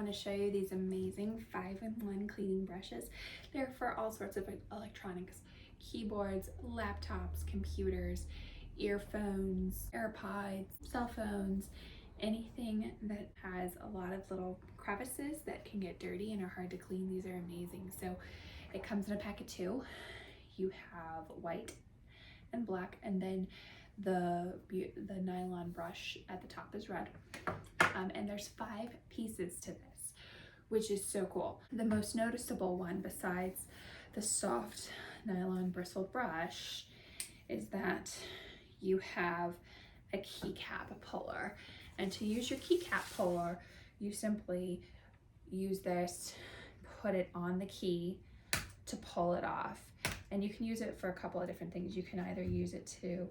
want to show you these amazing 5-in-1 cleaning brushes. They're for all sorts of electronics, keyboards, laptops, computers, earphones, AirPods, cell phones, anything that has a lot of little crevices that can get dirty and are hard to clean. These are amazing. So it comes in a pack of 2. You have white and black, and then the nylon brush at the top is red. And there's 5 pieces to this, which is so cool. The most noticeable one, besides the soft nylon bristled brush, is that you have a keycap puller. And to use your keycap puller, you simply use this, put it on the key to pull it off. And you can use it for a couple of different things. You can either use it to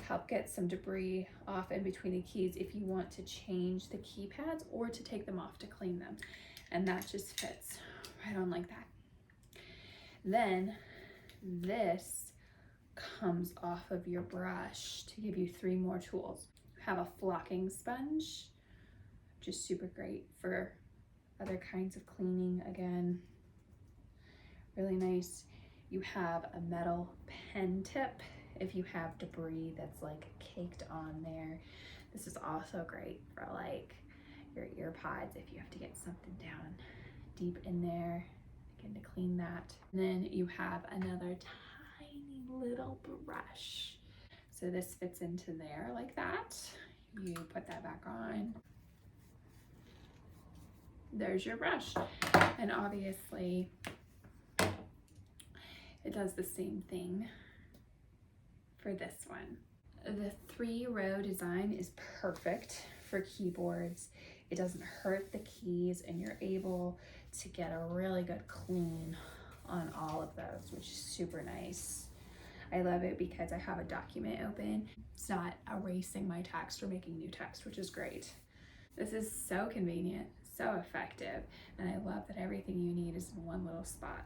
help get some debris off in between the keys if you want to change the keypads, or to take them off to clean them. And that just fits right on like that. Then this comes off of your brush to give you 3 more tools. You have a flocking sponge, which is super great for other kinds of cleaning. Again, really nice. You have a metal pen tip if you have debris that's like caked on there. This is also great for like your ear pods if you have to get something down deep in there, again, to clean that. And then you have another tiny little brush. So this fits into there like that. You put that back on. There's your brush. And obviously it does the same thing for this one. The 3-row design is perfect for keyboards. It doesn't hurt the keys, and you're able to get a really good clean on all of those, which is super nice. I love it because I have a document open. It's not erasing my text or making new text, which is great. This is so convenient, so effective, and I love that everything you need is in one little spot.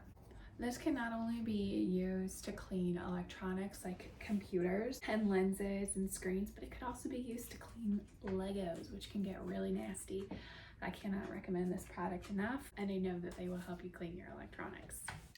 This can not only be used to clean electronics like computers and lenses and screens, but it could also be used to clean Legos, which can get really nasty. I cannot recommend this product enough, and I know that they will help you clean your electronics.